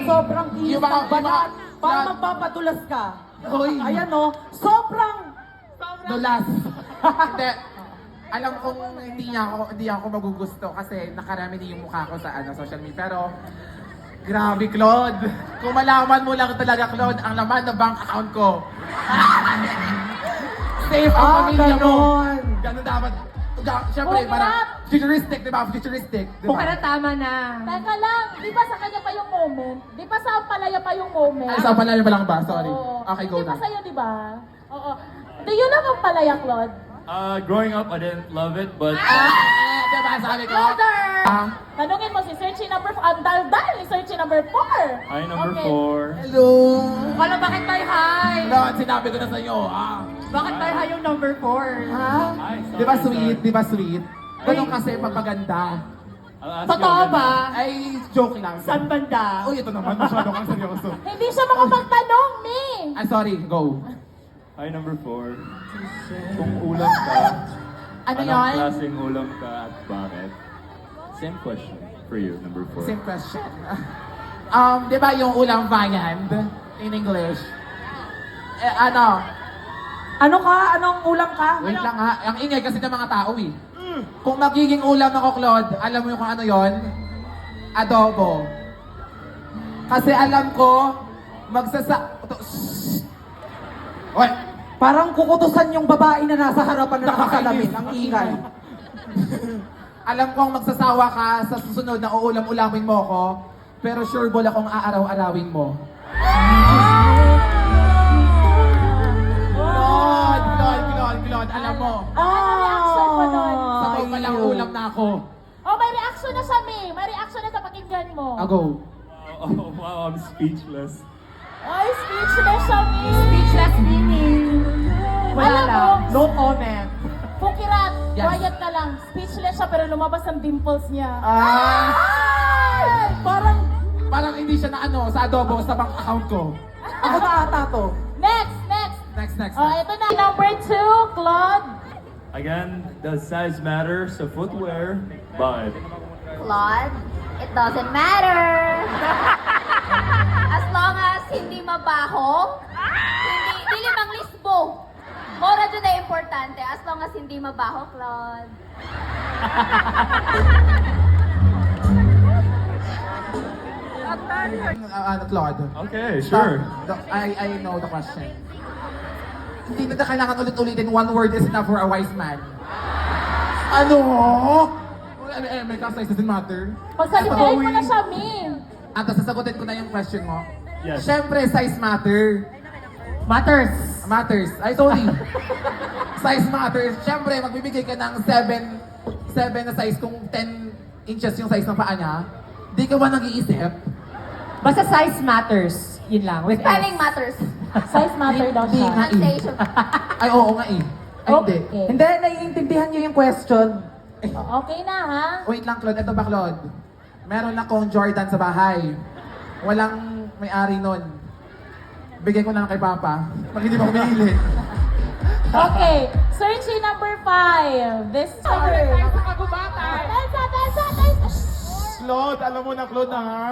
sobrang kinis Yung mga- ng banat. yung mga- Parang magpapatulas ka. Hoy. Ayan o, sobrang... Dulas. Hindi. Alam kong hindi ako magugusto kasi nakarami din yung mukha ko sa social media. Pero, grabe, Claude. Kung malaman mo lang talaga, Claude, ang laman ng bank account ko. Safe ang pamilya mo. ganon. Ganun dapat. Siyempre, Bukirat. parang futuristic, di ba? Futuristic, di ba? Bukara tama na. Teka lang, di ba sa kanya pa yung moment? Di ba sa Ampalaya pa yung moment? Ay, sa pala pa lang ba? Sorry. Oo. Okay, go Di ba na. sa'yo, di ba? Oo. Do you love Ampalaya, Claude? Growing up, I didn't love it, but Di ba sabi ko? Clauder! Ah, Tanungin mo si Searchy number 4. Ang daldal ni Searchy number 4. I number Okay. 4. hello. Wala, bakit tayo high? Claude, sinabi ko na sa'yo. Bakit tayo high yung number 4? Ha? Ay, sorry, Di ba sorry. sweet? Di ba sweet? Ganun kasi pagpaganda. I'll ask Totoo you again. ba? Ay, joke lang. Saan banda? Uy, ito naman. Masyado kang seryoso. Hindi siya makapagtanong, Mi! Ay, sorry. Go. Hi, number 4. Kung ulam ka, Ano anong yun? klaseng ulam ka at bakit? Same question for you, number 4. Same question. Di ba yung ulam viand in English? Ano ka? Anong ulam ka? Wait lang ha. Ang ingay kasi ng mga tao eh. Kung magiging ulam ako, Claude, alam mo yung kung ano yon? Adobo. Kasi alam ko, Oy! Parang kukutusan yung babae na nasa harapan na nakasalamin. Ang ingay. Alam kong magsasawa ka sa susunod na uulam-ulamin mo ako, pero sure ball akong aaraw-arawin mo. Claude, alam mo. reaction mo nun? Sabaw pa lang ulam na ako. Oh, may reaction na siya, Mi! May reaction na sa pakinggan mo. Ago. Oh, wow, I'm speechless. Ay, speechless siya, Mi! Speechless meaning. Wala Alam lang. mo, No comment. Pukirat, Yes. quiet ka lang. Speechless siya pero lumabas ang dimples niya. Ah! Parang Parang hindi siya na sa adobo, sa bank account ko. ako na ata to. Next! Next. Oh, ito na. Number 2, Claude. Again, does size matter sa footwear? But Claude, it doesn't matter. As long as hindi mabaho, dili mang lisbo. Mora dyan na importante. As long as hindi mabaho, Claude. Claude. okay, sure. I know the question. Hindi na kailangan ulit-ulitin. One word is enough for a wise man. Ano? May size doesn't matter. Pagsalitayin mo na siya, Mi. At sasagutin ko na yung question mo. Yes. Siyempre, size matter. Matters. Matters. Ay, sorry. Size matters. Siyempre, magbibigay ka ng 7 na size kung 10 inches yung size ng paa niya. Di ka ba nag-iisip? Basta size matters. Yun lang. With Spelling S. matters. Size matter daw Hindi siya. nga eh. Pronunciation. Ay, oo nga eh. Ay, hindi. Okay. Hindi, naiintindihan niyo yung question. Okay na, ha? Wait lang, Claude. Ito ba, Claude? Meron akong Jordan sa bahay. Walang may-ari nun. Bigay ko na lang kay Papa. Pag hindi mo ako binili. Okay. Searchy number 5. This time. Tensa. Claude, alam mo na, Claude, na ha?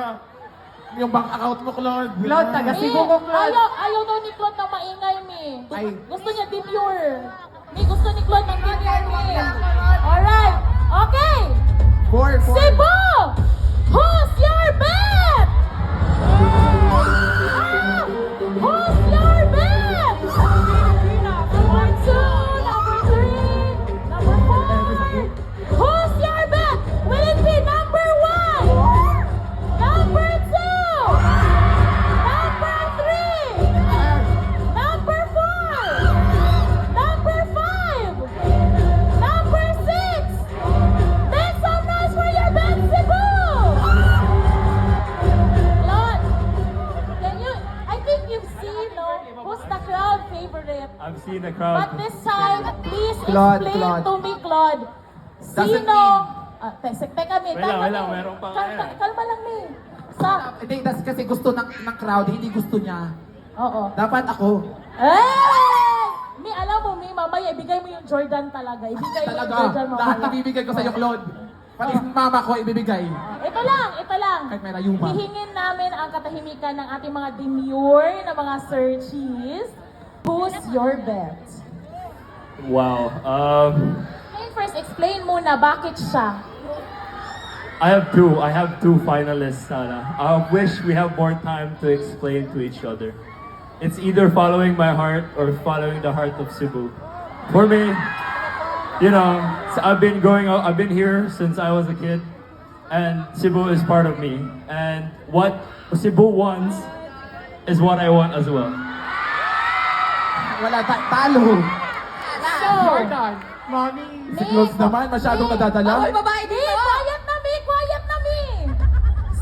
Yung bank account mo, Claude. Claude, taga Mi, Cebu ko, Claude. ayaw daw ni Claude ng maingay, Mi. Ay. Gusto niya demure. Mi, gusto ni Claude ng demure, Mi. Alright. Okay. Four. Cebu! Who's your bet? Who's your bet? Number 2, number 3, number 4. Who's your bet? Will it be number 1? Number 2? Number 3? Number 4? Number 5? Number 6? Make some noise for your bet, Cebu! Claude, I think you've seen, who's the crowd favorite. I've seen the But crowd. this time, please Claude, explain Claude. to me, Claude. Doesn't Sino? mean- Teka, Mi. Wait Kalma, lang, Mi. meron pa Kalma lang, Mi. Sa... Hindi, that's kasi gusto ng crowd, hindi gusto niya. Oo. Dapat ako. Hey! Mi, alam mo, Mi, mamaya ibigay mo yung Jordan talaga. Ibigay mo yung Talaga. Jordan Lahat mamaya. ibibigay ko sa'yo, Claude. Pati mama ko ibibigay. Ito lang. Kahit may rayuma. Hihingin namin ang katahimikan ng ating mga demure na mga searchies. Who's your bet? Wow. Ngayon first, explain muna bakit siya. I have two finalists, Sana. I wish we have more time to explain to each other. It's either following my heart or following the heart of Cebu. For me, you know, I've been here since I was a kid, and Cebu is part of me. And what Cebu wants is what I want as well. Wala talo. So, Jordan. Mommy. Si Close naman, masyadong nadadala. babae quiet na mi!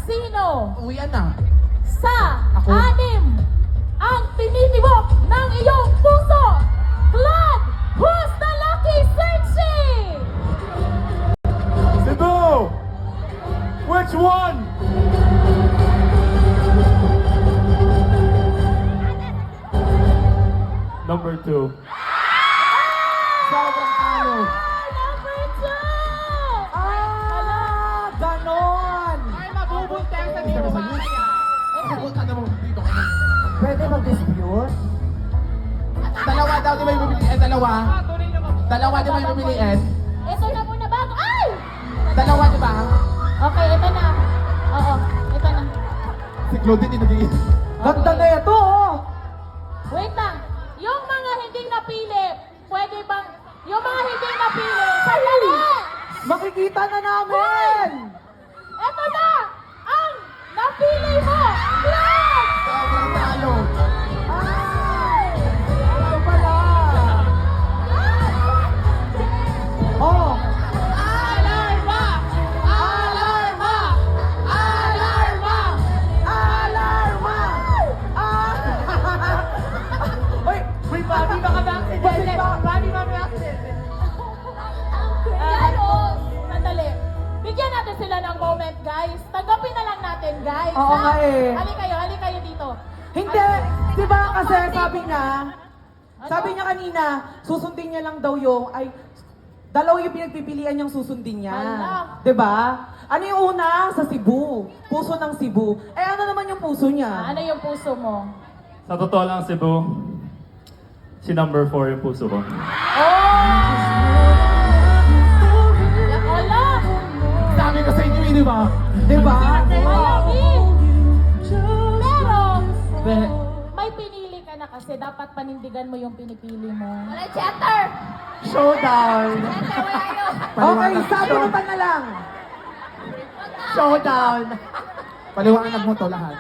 Sino Uwian na. sa Ako. anim ang tinitibok ng iyong puso? Claude, who's the lucky searching? Cebu! Which one? Number 2. Sobrang talo. Number 2! Ganon! Ay, mabubunta sa dito. Mabubunta na mo dito. Pwede mag-dispute? Dalawa daw, di ba yung pumiliin? Dalawa? Dalawa, di ba yung pumiliin? Ito na muna bago. Ay! Dalawa, di ba? Okay, ito na. Oo, ito na. Si Claude din nag-iin. Ganda na ito, oh! Wait lang. Yung mga hindi napili, pwede bang... Yung mga hindi napili, sandali! Makikita na namin! Ito na! Ang napili mo! Claude! Sobrang talo. Ay! Ano pala? Oh! Alarma! Alarma! Alarma! Alarma! Ah! Uy! Uy, Bobby, baka ba-accident? Bobby, accident. Sandali. Bigyan natin sila ng moment, guys. Tanggapin na lang natin, guys. Oo nga eh. Hali kayo dito. Hindi! Di ba kasi sabi niya kanina, susundin niya lang daw yung, dalawa yung pinagpipilian niyang susundin niya. Hala. Di ba? Ano yung una? Sa Cebu. Puso ng Cebu. Ano naman yung puso niya? Ano yung puso mo? Sa totoo lang, Cebu, si number 4 yung puso ko. Wala! Sabi ko sa inyo, di ba? Di ba? Pero, may pinili ka na kasi dapat panindigan mo yung pinipili mo. Wala chatter! Showdown! Chatter, wala yun! Okay, sabunutan na lang. Showdown! Paliwanag mo to lahat.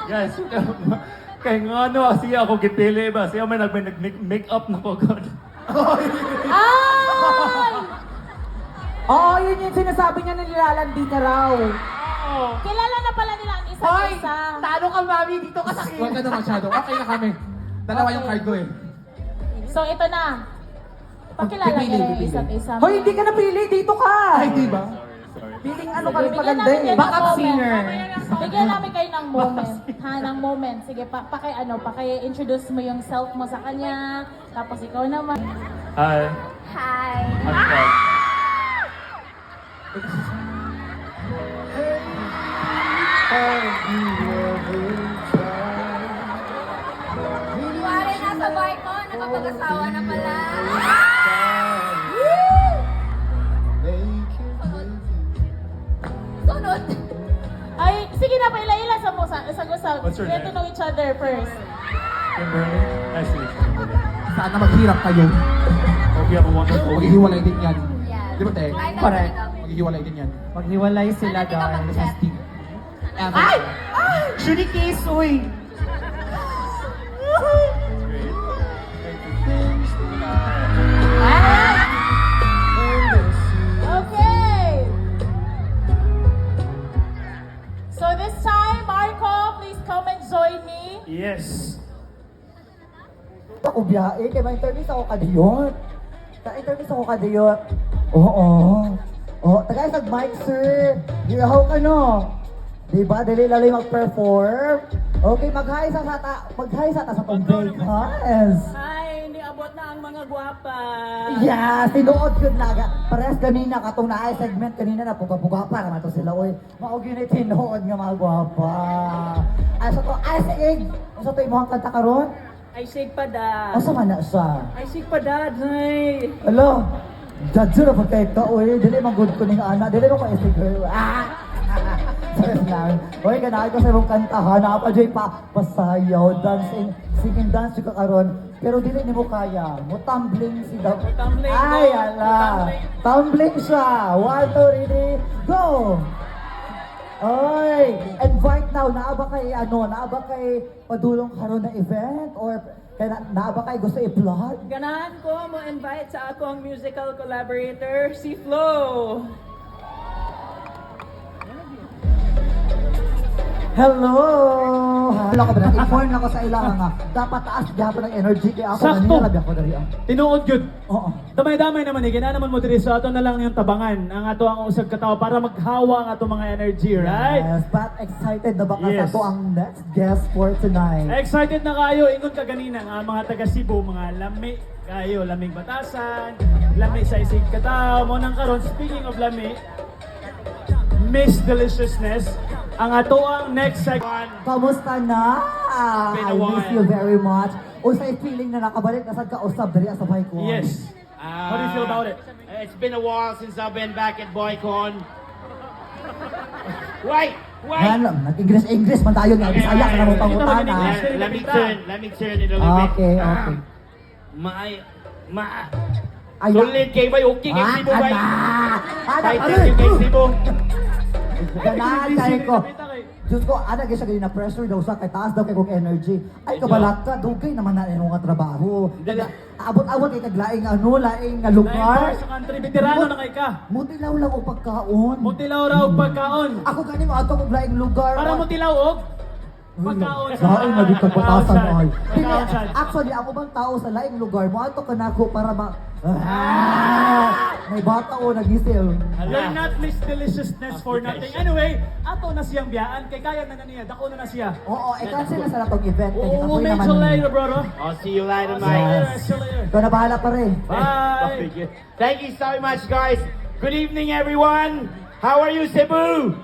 Guys, kaya nga ano, siya ako gipili ba? Siya may nag-make up na ko God. Ay! Oo, yun yung sinasabi niya na nilalandi ka raw. Kilala na pala nila ang isa't isa. Talo ka, mami. Dito ka sa Huwag ka na masyado. Okay na kami. Dalawa yung card ko eh. So, ito na. Pakilala Pipili, nila yung pipili. isa't isa. Hoy, hindi ka napili. Dito ka. Ay, di ba? Sorry. Piling ano Sige, ka rin bigyan maganda namin eh. kayo ng Backup moment. singer. Bigyan namin kayo ng moment. Ng moment. Sige, paki-introduce mo yung self mo sa kanya. Tapos ikaw naman. Hi, Hi! I'm Clark. Kuwari nasa barko, nakapag-asawa na pala. Sunod! Ay, sige na, paila-ila sa mo. Sag-usag. What's your Get to name? know each other first. Kimberly, nice to meet you. Sana maghirap kayo. Hope you have a wonderful week. Maghihiwalay din yan. Yan. Di ba, te? Correct. Maghihiwalay din yan. Maghiwalay sila, Sana di ka guys. mag-chat. Ay! Shuni case, uy. Great. Okay. So this time, Marco, please come and join me. Yes. Ako biyahe, kaya ma-interview ako kadiyot. Ka-interview ako kadiyot. Oo. Oo, tagay sa mic, sir. Girahaw ka, no? Diba? Dali lalo yung mag-perform. Okay, mag-hi sa tong Vegas. Hi, hindi abot na ang mga gwapa. Yes, tinuod ko na. Parehas kanina, katong na segment kanina na puga-puga pa naman to sila. Uy, maugin na tinuod nga mga gwapa. Ay, so to, ay, sige. Ano to yung mga kanta karon? Ay, sig pa da. Asa man na siya? Ay, sig pa da, Day. Alo, judge na pagkay ka, uy. Dili man good ko ning ana. Dili mo ko isig girl. Sorry lang. Uy, ganahan ko sa imong kantahan. Nakapajay pa. Pasayaw, dancing, singing dance yung karon. Pero dili ni mo kaya. Mo tumbling si Daw. Tumbling, Ay, go. ala. Tumbling. Tumbling siya. 1, 2, ready, go! Oy, invite now. Naaba kay naaba kay padulong karon na event or kay naaba kay gusto i-plug? Ganahan ko mo invite sa akong musical collaborator, si Flo. Hello! Hello ka ba? Inform lang ko sa ilang nga. Dapat taas gihapon ng energy kaya ako Sakto. kanina labi ako dari. Tinuod yun. Oo. Damay-damay naman eh. Naman mo diri so ato na lang yung tabangan. Ang ato ang usag katawa para maghawa ang ato mga energy, right? Yes, but excited na ba ka Yes. sa to ang next guest for tonight? Excited na kayo. Ingon ka ganina nga mga taga Cebu, mga lami kayo, lamig batasan, lami sa isig katawa. Mo nang karon, speaking of lami, Miss Deliciousness, ang ato ang next segment. Kamusta na? Been I a miss while. you very much. Usay feeling na nakabalik na sa kausap dari sa bahay ko. Yes. How do you feel about it? It's been a while since I've been back at BoyCon. Wait, wait. Yan, nag-English man tayo nga. Bisaya ka na mong pangutana. Let me turn it a little bit. Okay, okay. Ay, Sulit kay Bay, okay kay Cebu Bay. Kahit ano? you kay Cebu. Ganahan kayo ko. Diyos ko, ana kaya siya ganyan na pressure daw sa kay taas daw kay kong energy. Ay, kabalat ka, dugay naman na nga trabaho. Abot-abot kay kaglaing laing nga lugar. Sa country, veterano na kay ka. Mutilaw lang o pagkaon. Mutilaw raw og pagkaon. Ako gani mo ato kong laing lugar. Para mutilaw og pagkaon. Laing na di patasan ay. Pagkaon sad. Actually, ako bang tao sa laing lugar mo ato ka na ako para may bata o nagisil. You're not Miss Deliciousness for nothing. Anyway, ato na siyang biyaan. Kay kaya na niya. Dako na siya. Oo, cancel na sa natong event. Kaya Oo, kapoy medyo naman. later, brother. I'll see you later, See you later, mate. see you later. Ikaw na bahala pa rin. Bye. Thank you so much, guys. Good evening, everyone. How are you, Cebu?